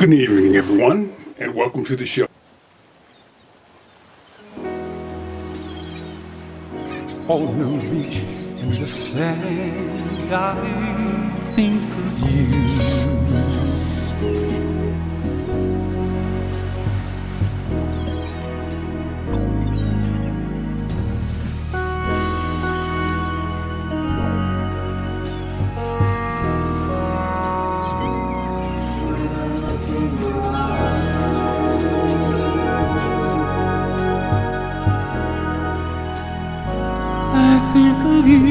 Good evening, everyone, and welcome to the show. On the beach in the sand, I think of you. I think of you.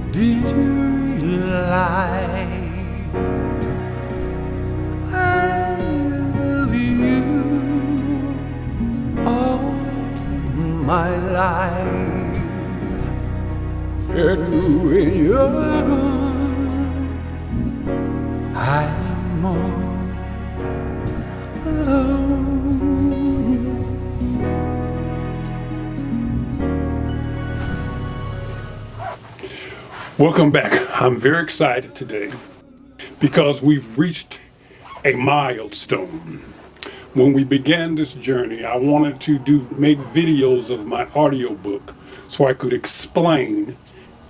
Did you realize I love you all my life? And when you're gone, I'm all alone. Welcome back. I'm very excited today because we've reached a milestone. When we began this journey, I wanted to make videos of my audiobook so I could explain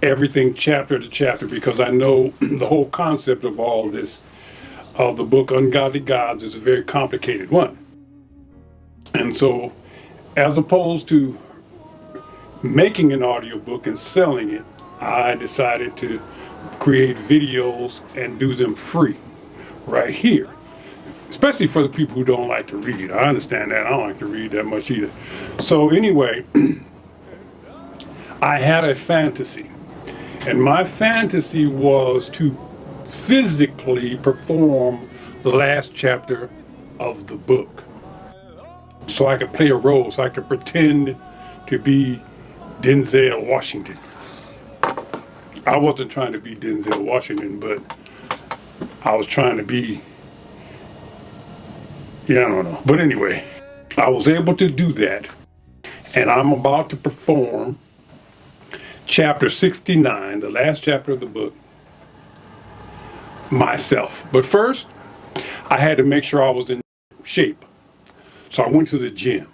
everything chapter to chapter, because I know the whole concept of all this, of the book Ungodly Gods, is a very complicated one. And so, as opposed to making an audiobook and selling it, I decided to create videos and do them free right here, especially for the people who don't like to read. I understand that. I don't like to read that much either. So anyway, I had a fantasy, and my fantasy was to physically perform the last chapter of the book, so I could play a role, so I could pretend to be Denzel Washington. I wasn't trying to be Denzel Washington, but I was trying to be, I don't know. But anyway, I was able to do that, and I'm about to perform chapter 69, the last chapter of the book, myself. But first, I had to make sure I was in shape. So I went to the gym.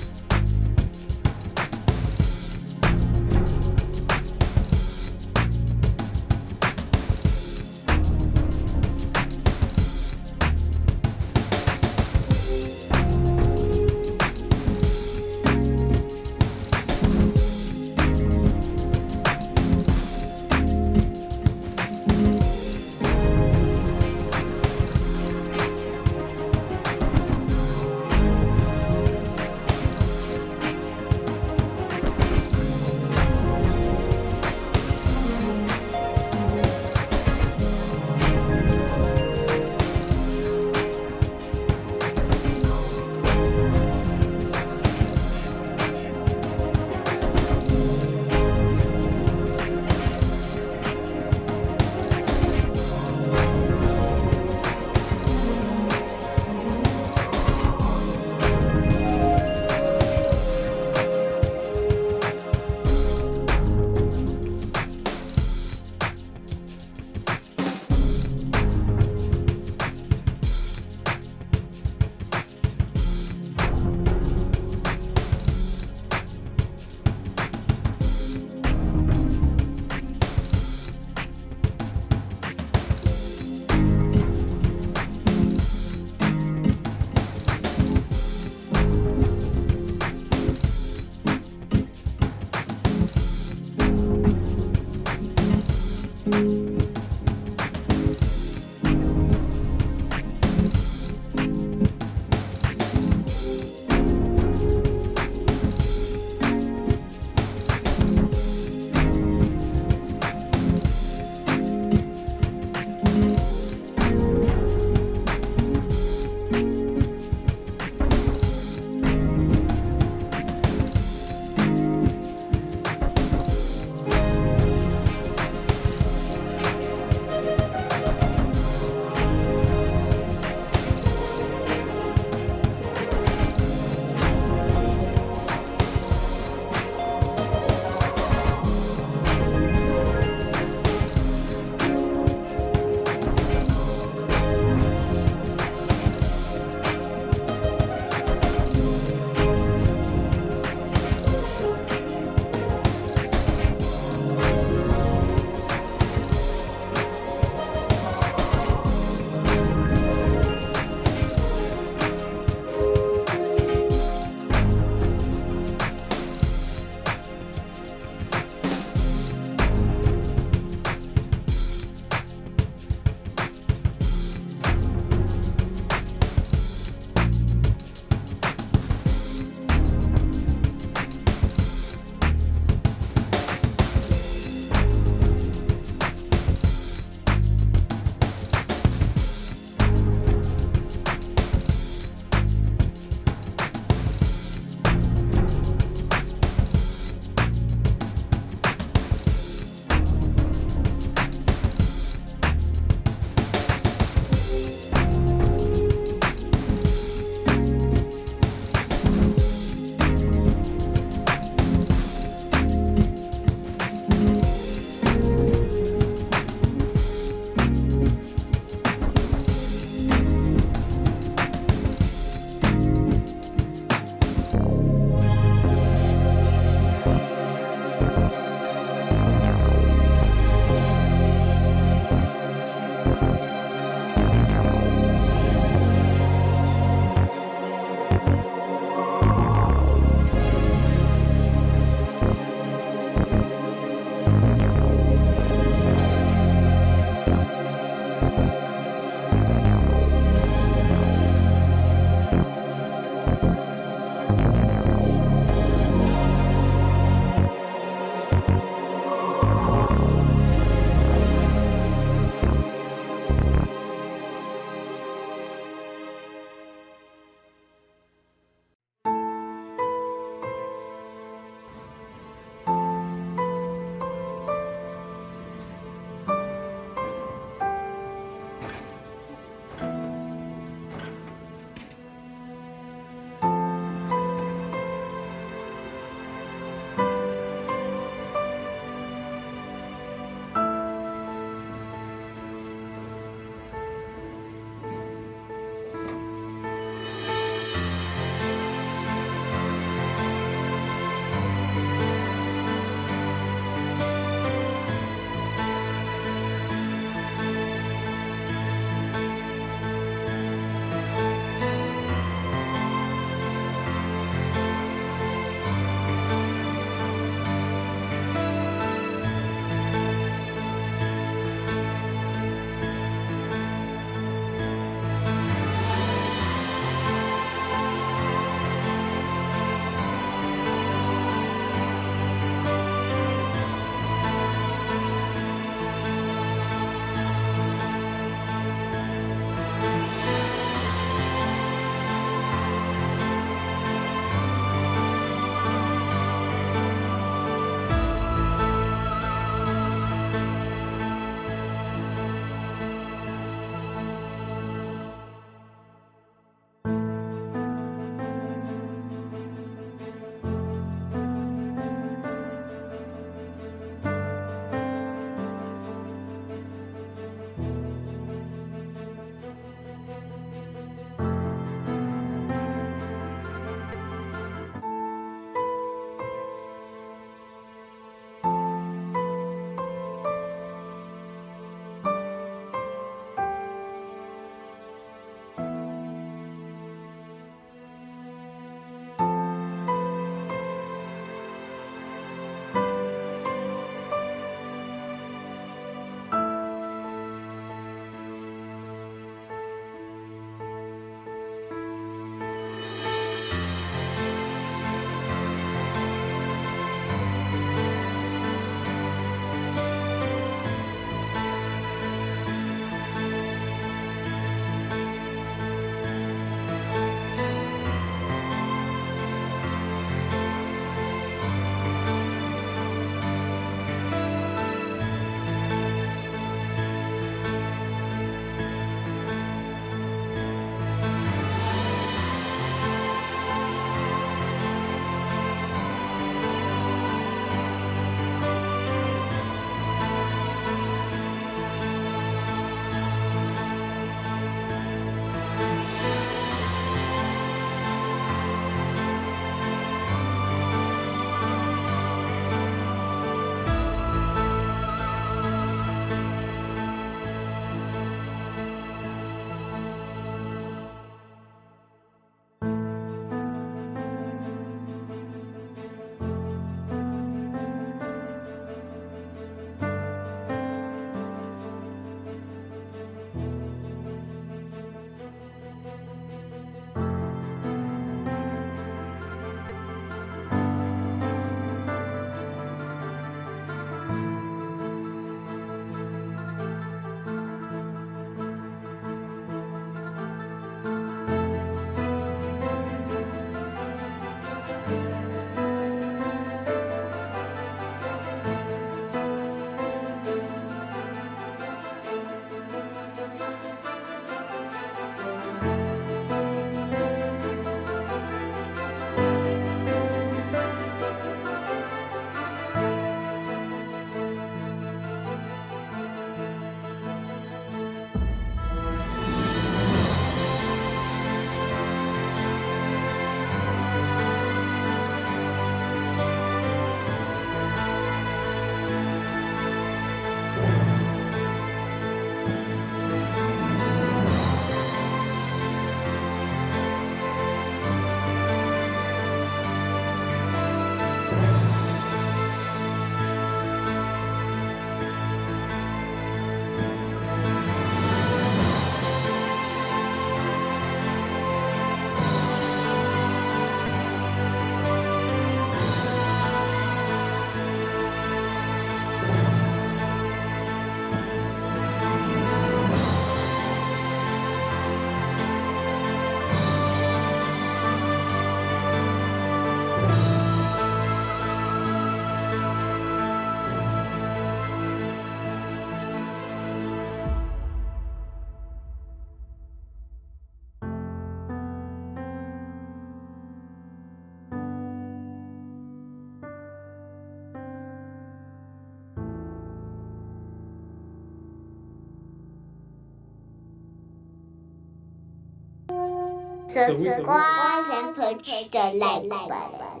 subscribe and push the like button.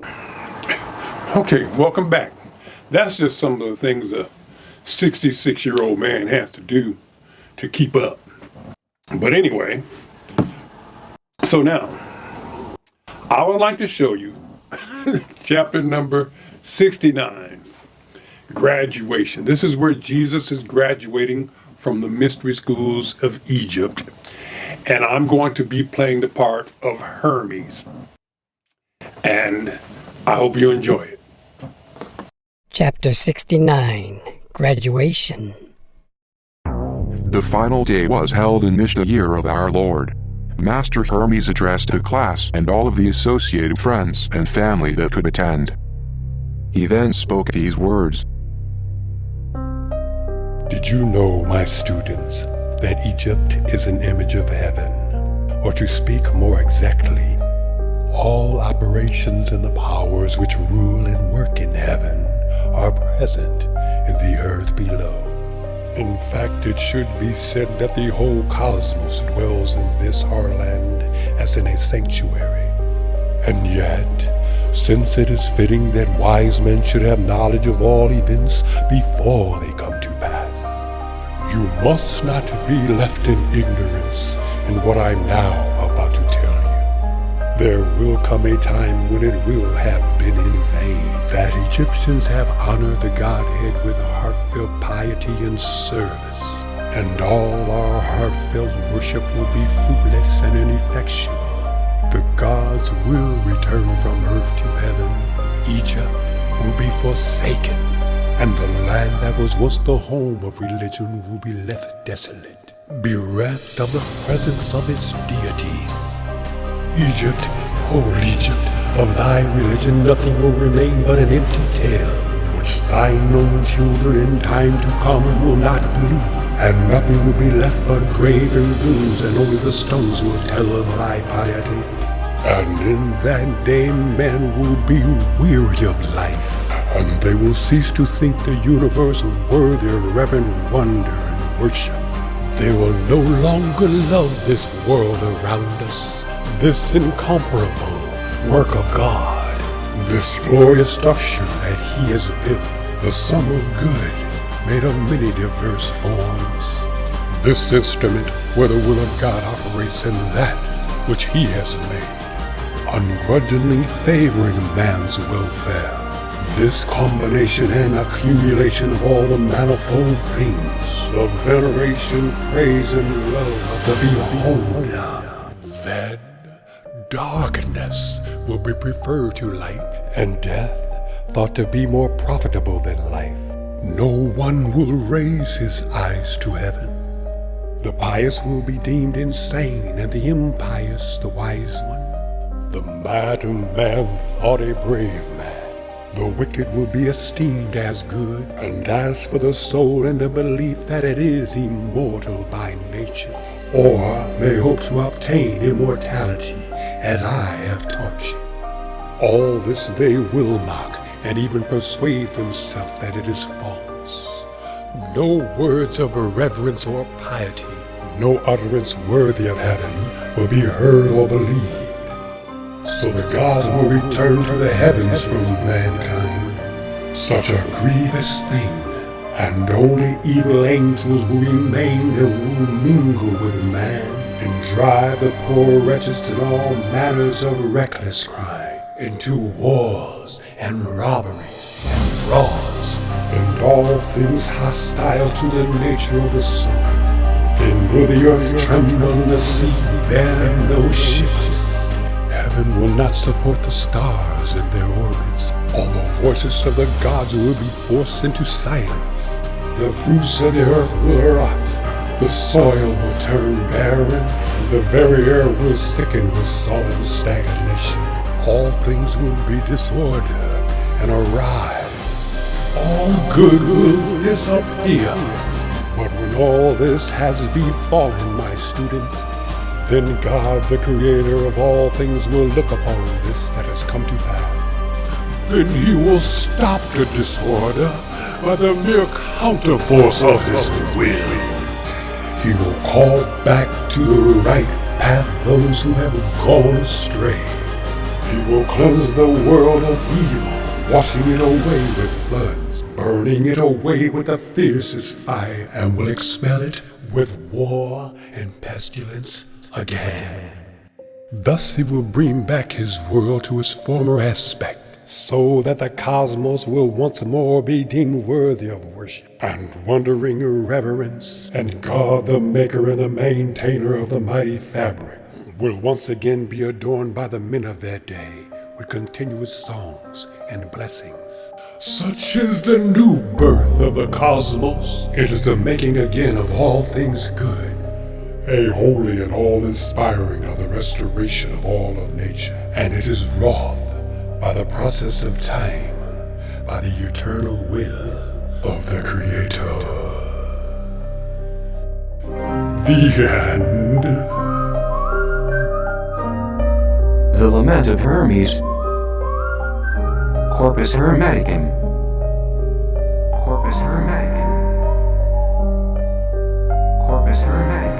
Okay, welcome back. That's just some of the things a 66-year-old man has to do to keep up. But anyway, so now, I would like to show you chapter number 69, graduation. This is where Jesus is graduating from the mystery schools of Egypt. And I'm going to be playing the part of Hermes. And I hope you enjoy it. Chapter 69, Graduation. The final day was held in this the year of our Lord. Master Hermes addressed the class and all of the associated friends and family that could attend. He then spoke these words. Did you know, my students, that Egypt is an image of heaven? Or to speak more exactly, all operations and the powers which rule and work in heaven are present in the earth below. In fact, it should be said that the whole cosmos dwells in this our land as in a sanctuary. And yet, since it is fitting that wise men should have knowledge of all events before they come to pass, you must not be left in ignorance in what I'm now about to tell you. There will come a time when it will have been in vain that Egyptians have honored the Godhead with heartfelt piety and service, and all our heartfelt worship will be fruitless and ineffectual. The gods will return from earth to heaven. Egypt will be forsaken, and the land that was once the home of religion will be left desolate, bereft of the presence of its deities. Egypt, oh Egypt, of thy religion nothing will remain but an empty tale, which thine own children in time to come will not believe, and nothing will be left but graven ruins, and only the stones will tell of thy piety. And in that day men will be weary of life, and they will cease to think the universe worthy of reverent wonder and worship. They will no longer love this world around us, this incomparable work of God, this glorious structure that He has built, the sum of good made of many diverse forms. This instrument where the will of God operates in that which He has made, ungrudgingly favoring man's welfare. This combination and accumulation of all the manifold things, the veneration, praise, and love of the beholder, then darkness will be preferred to light, and death thought to be more profitable than life. No one will raise his eyes to heaven. The pious will be deemed insane, and the impious the wise one. The madman thought a brave man. The wicked will be esteemed as good, and as for the soul and the belief that it is immortal by nature, or may hope to obtain immortality, as I have taught you, all this they will mock, and even persuade themselves that it is false. No words of reverence or piety, no utterance worthy of heaven will be heard or believed. So the gods will return to the heavens from mankind. Such a grievous thing, and only evil angels will remain and will mingle with man, and drive the poor wretches to all manners of reckless crime, into wars and robberies and frauds, and all things hostile to the nature of the soul. Then will the earth tremble and the sea bear no ships. Heaven will not support the stars in their orbits. All the voices of the gods will be forced into silence. The fruits of the earth will rot. The soil will turn barren. The very air will sicken with sullen stagnation. All things will be disorder and awry. All good will disappear. But when all this has befallen, my students, then God, the creator of all things, will look upon this that has come to pass. Then He will stop the disorder by the mere counterforce of His will. He will call back to the right path those who have gone astray. He will cleanse the world of evil, washing it away with floods, burning it away with the fiercest fire, and will expel it with war and pestilence again. Thus he will bring back his world to its former aspect, so that the cosmos will once more be deemed worthy of worship and wondering reverence, and God, the maker and the maintainer of the mighty fabric, will once again be adorned by the men of that day with continuous songs and blessings. Such is the new birth of the cosmos. It is the making again of all things good, a holy and all-inspiring of the restoration of all of nature, and it is wrought by the process of time, by the eternal will of the Creator. The end. The Lament of Hermes. Corpus Hermeticum. Corpus Hermeticum. Corpus Hermeticum.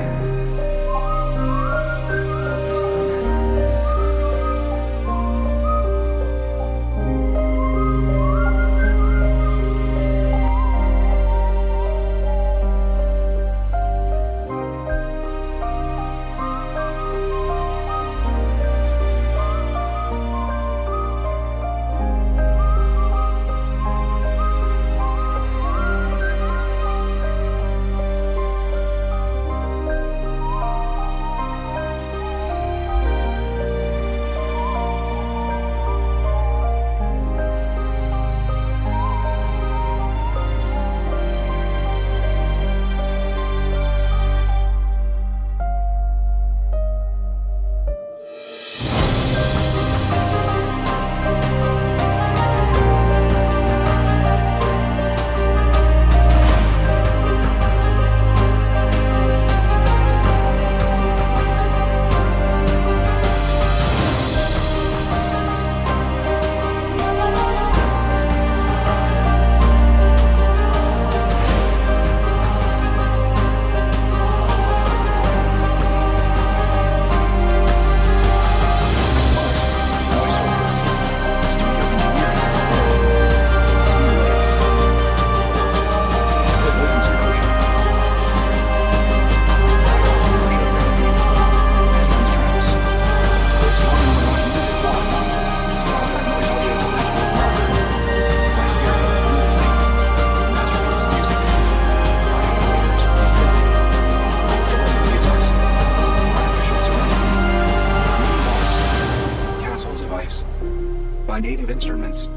By native instruments.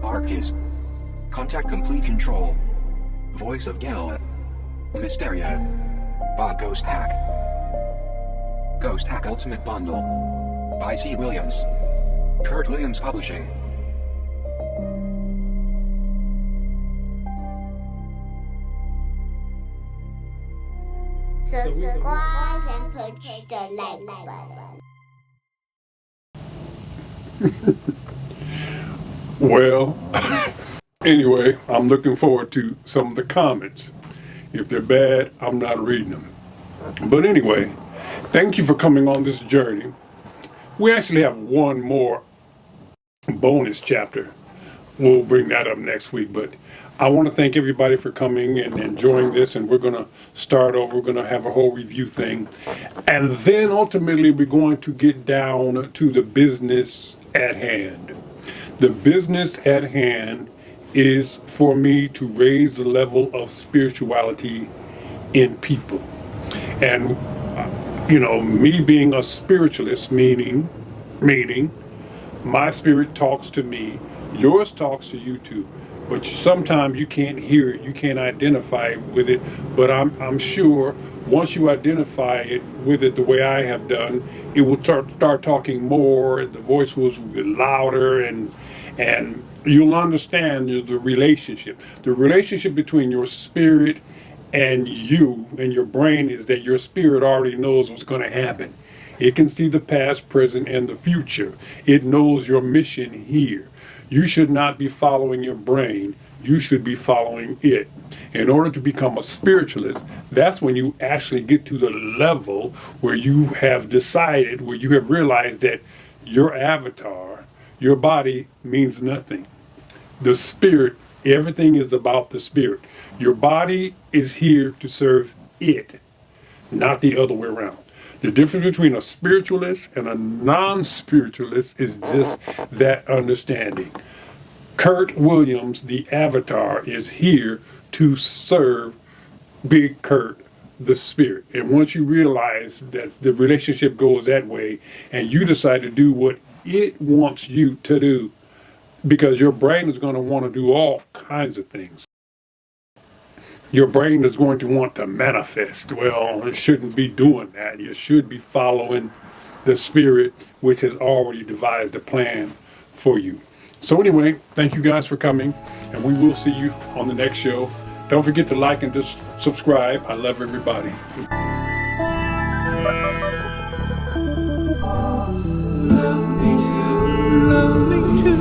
Arcus. Contact complete control. Voice of Gala. Mysteria. By Ghost Hack. Ghost Hack Ultimate Bundle. By C. Williams. Curt Williams Publishing. Subscribe and push the like button. Well, anyway, I'm looking forward to some of the comments. If they're bad, I'm not reading them. But anyway, thank you for coming on this journey. We actually have one more bonus chapter. We'll bring that up next week, but I want to thank everybody for coming and enjoying this, and we're going to start over. We're going to have a whole review thing, and then ultimately we're going to get down to the business at hand. The business at hand is for me to raise the level of spirituality in people. And, me being a spiritualist, meaning my spirit talks to me, yours talks to you too. But sometimes you can't hear it, you can't identify with it. But I'm sure once you identify it with it the way I have done, it will start talking more, the voice will be louder, and you'll understand the relationship. The relationship between your spirit and you and your brain is that your spirit already knows what's going to happen. It can see the past, present, and the future. It knows your mission here. You should not be following your brain. You should be following it. In order to become a spiritualist, that's when you actually get to the level where you have decided, where you have realized that your avatar, your body means nothing. The spirit, everything is about the spirit. Your body is here to serve it, not the other way around. The difference between a spiritualist and a non-spiritualist is just that understanding. Curt Williams, the avatar, is here to serve Big Curt, the spirit. And once you realize that the relationship goes that way and you decide to do what it wants you to do, because your brain is going to want to do all kinds of things. Your brain is going to want to manifest. Well, it shouldn't be doing that. You should be following the spirit, which has already devised a plan for you. So anyway, thank you guys for coming, and we will see you on the next show. Don't forget to like and just subscribe. I love everybody. Love me too, love me too,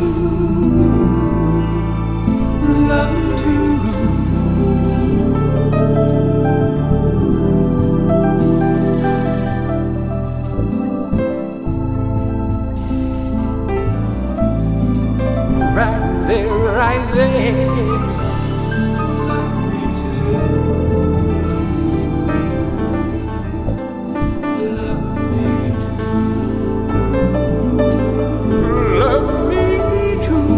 love me too. Right there, right there. Love me too. Love me too. Love me too. Love me too.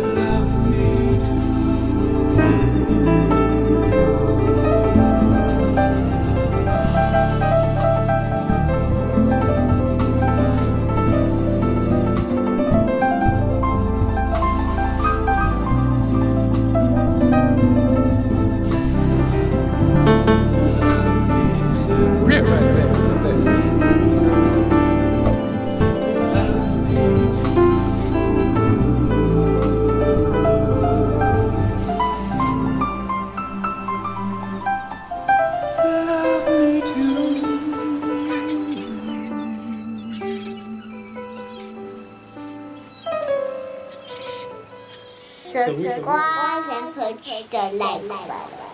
Love me Subscribe and push the like button.